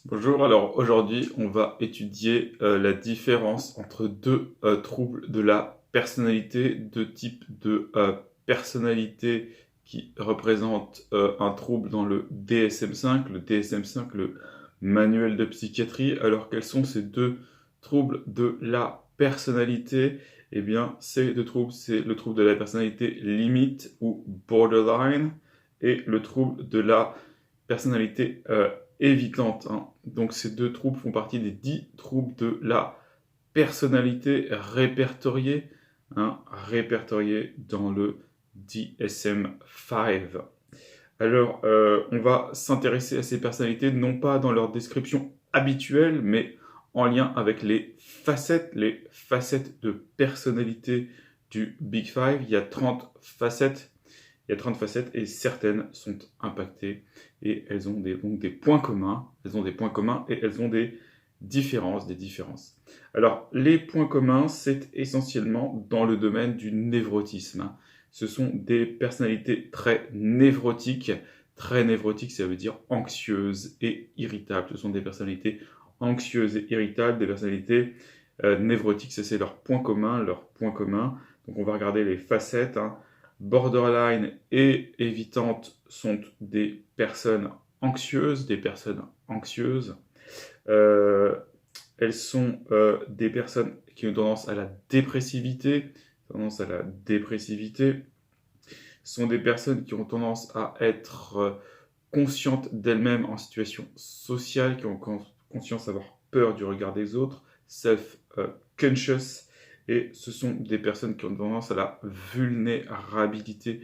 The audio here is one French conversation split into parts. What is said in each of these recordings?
Bonjour, alors aujourd'hui on va étudier la différence entre deux troubles de la personnalité, deux types de personnalité qui représentent un trouble dans le DSM-5, le manuel de psychiatrie. Alors quels sont ces deux troubles de la personnalité? Eh bien ces deux troubles, c'est le trouble de la personnalité limite ou borderline et le trouble de la personnalité évitante, hein. Donc ces deux troubles font partie des 10 troubles de la personnalité répertoriés, hein, répertoriés dans le DSM-5. Alors, on va s'intéresser à ces personnalités non pas dans leur description habituelle, mais en lien avec les facettes de personnalité du Big Five. Il y a 30 facettes et certaines sont impactées et elles ont donc des points communs. Elles ont des points communs et elles ont des différences. Alors, les points communs, c'est essentiellement dans le domaine du névrotisme. Ce sont des personnalités très névrotiques. Très névrotiques, ça veut dire anxieuses et irritables. Ce sont des personnalités anxieuses et irritables, des personnalités névrotiques, ça c'est leur point commun, Donc on va regarder les facettes, hein. Borderline et évitante sont des personnes anxieuses. Euh, Elles sont des personnes qui ont tendance à la dépressivité. Ce sont des personnes qui ont tendance à être conscientes d'elles-mêmes en situation sociale, qui ont conscience d'avoir peur du regard des autres, self-conscious, et ce sont des personnes qui ont tendance à la vulnérabilité.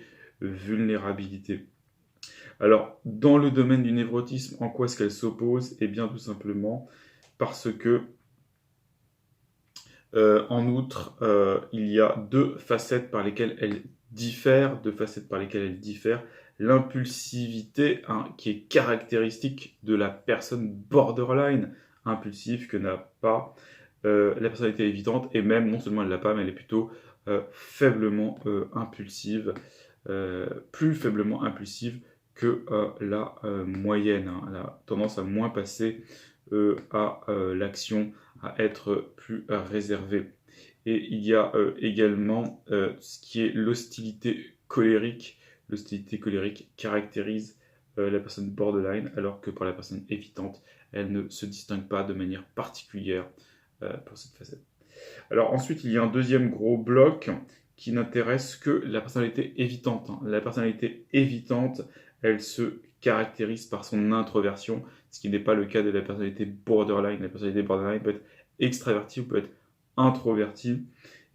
Alors, dans le domaine du névrotisme, en quoi est-ce qu'elle s'oppose? Eh bien, tout simplement parce que, en outre, il y a deux facettes par lesquelles elle diffère. L'impulsivité, hein, qui est caractéristique de la personne borderline impulsive que n'a pas la personnalité évitante, et même non seulement elle l'a pas, mais elle est plutôt faiblement impulsive, plus faiblement impulsive que la moyenne, hein. Elle a tendance à moins passer à l'action, à être plus réservée. Et il y a également ce qui est l'hostilité colérique. L'hostilité colérique caractérise la personne borderline, alors que pour la personne évitante, elle ne se distingue pas de manière particulière pour cette facette. Alors ensuite, il y a un deuxième gros bloc qui n'intéresse que la personnalité évitante, hein. La personnalité évitante, elle se caractérise par son introversion, ce qui n'est pas le cas de la personnalité borderline. La personnalité borderline peut être extravertie ou peut être introvertie.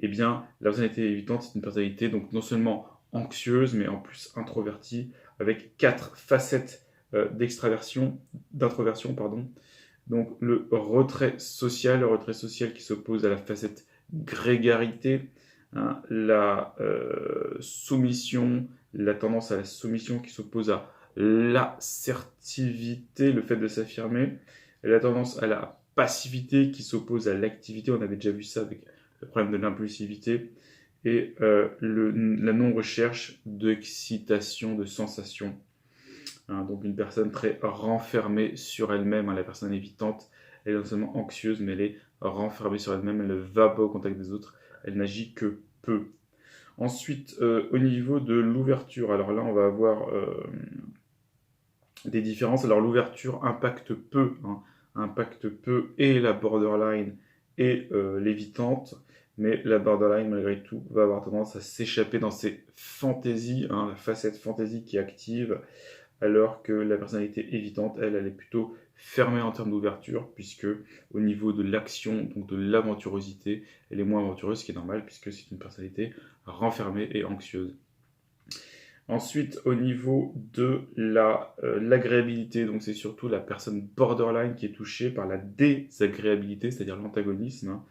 Eh bien, la personnalité évitante, c'est une personnalité donc non seulement anxieuse, mais en plus introvertie, avec 4 facettes d'introversion, pardon. Donc le retrait social qui s'oppose à la facette grégarité, hein, la soumission, la tendance à la soumission qui s'oppose à l'assertivité, le fait de s'affirmer, la tendance à la passivité qui s'oppose à l'activité, on avait déjà vu ça avec le problème de l'impulsivité, et la non-recherche d'excitation, de sensation. Hein, donc une personne très renfermée sur elle-même, hein, la personne évitante, elle est non seulement anxieuse, mais elle est renfermée sur elle-même, elle ne va pas au contact des autres, elle n'agit que peu. Ensuite, au niveau de l'ouverture, alors là on va avoir des différences. Alors l'ouverture impacte peu et la borderline et l'évitante, mais la borderline malgré tout va avoir tendance à s'échapper dans ses fantaisies, hein, la facette fantaisie qui est active, alors que la personnalité évitante, elle est plutôt fermée en termes d'ouverture, puisque au niveau de l'action, donc de l'aventurosité, elle est moins aventureuse, ce qui est normal, puisque c'est une personnalité renfermée et anxieuse. Ensuite, au niveau de l'agréabilité, donc c'est surtout la personne borderline qui est touchée par la désagréabilité, c'est-à-dire l'antagonisme, hein.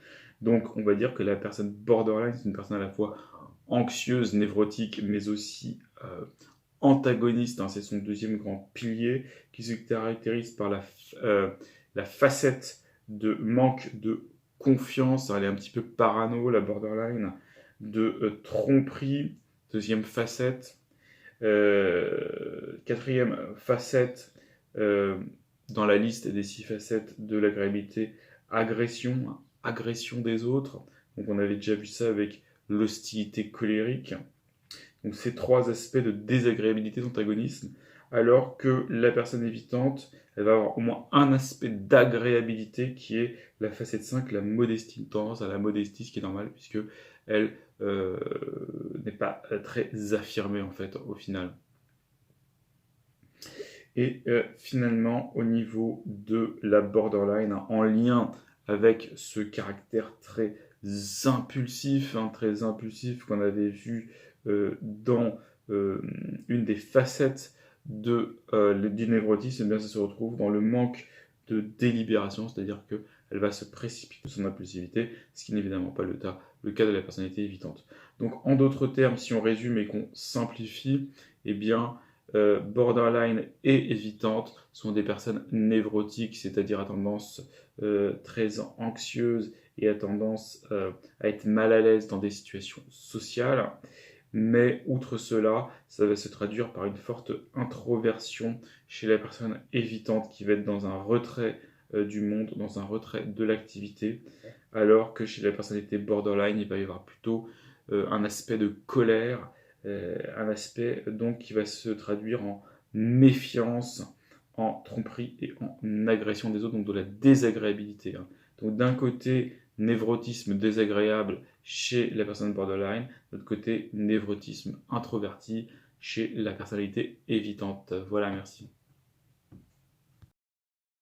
Donc on va dire que la personne borderline, c'est une personne à la fois anxieuse, névrotique, mais aussi antagoniste, hein, c'est son deuxième grand pilier, qui se caractérise par la facette de manque de confiance, hein, elle est un petit peu parano, la borderline, de tromperie, deuxième facette. Quatrième facette, dans la liste des 6 facettes de l'agréabilité, agression, agression des autres. Donc on avait déjà vu ça avec l'hostilité colérique. Donc ces 3 aspects de désagréabilité d'antagonisme, alors que la personne évitante, elle va avoir au moins un aspect d'agréabilité qui est la facette 5, la modestie, une tendance à la modestie, ce qui est normal puisque elle n'est pas très affirmée en fait au final. Et finalement, au niveau de la borderline, en lien avec ce caractère très impulsif qu'on avait vu dans une des facettes du névrotisme, eh bien, ça se retrouve dans le manque de délibération, c'est-à-dire qu'elle va se précipiter de son impulsivité, ce qui n'est évidemment pas le cas de la personnalité évitante. Donc en d'autres termes, si on résume et qu'on simplifie, eh bien borderline et évitante sont des personnes névrotiques, c'est-à-dire à tendance très anxieuse et à tendance à être mal à l'aise dans des situations sociales. Mais outre cela, ça va se traduire par une forte introversion chez la personne évitante qui va être dans un retrait du monde, dans un retrait de l'activité, alors que chez la personnalité borderline, il va y avoir plutôt un aspect de colère, un aspect donc qui va se traduire en méfiance, en tromperie et en agression des autres, donc de la désagréabilité. Donc d'un côté, névrotisme désagréable chez la personne borderline, de l'autre côté, névrotisme introverti chez la personnalité évitante. Voilà, merci.